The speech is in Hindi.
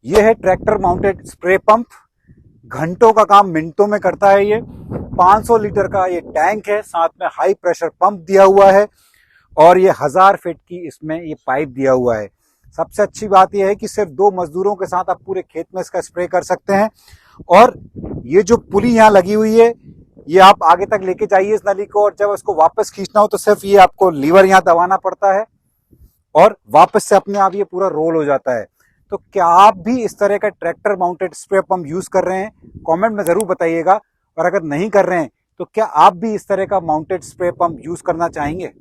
ये है ट्रैक्टर माउंटेड स्प्रे पंप। घंटों का काम मिनटों में करता है। ये 500 लीटर का ये टैंक है, साथ में हाई प्रेशर पंप दिया हुआ है और ये 1000 फीट की इसमें ये पाइप दिया हुआ है। सबसे अच्छी बात यह है कि सिर्फ 2 मजदूरों के साथ आप पूरे खेत में इसका स्प्रे कर सकते हैं। और ये जो पुली यहाँ लगी हुई है, ये आप आगे तक लेके जाइए इस नली को, और जब इसको वापस खींचना हो तो सिर्फ ये आपको लीवर यहाँ दबाना पड़ता है और वापस से अपने आप ये पूरा रोल हो जाता है। तो क्या आप भी इस तरह का tractor mounted spray pump use कर रहे हैं? कमेंट में जरूर बताइएगा। और अगर नहीं कर रहे हैं तो क्या आप भी इस तरह का माउंटेड स्प्रे पंप यूज करना चाहेंगे?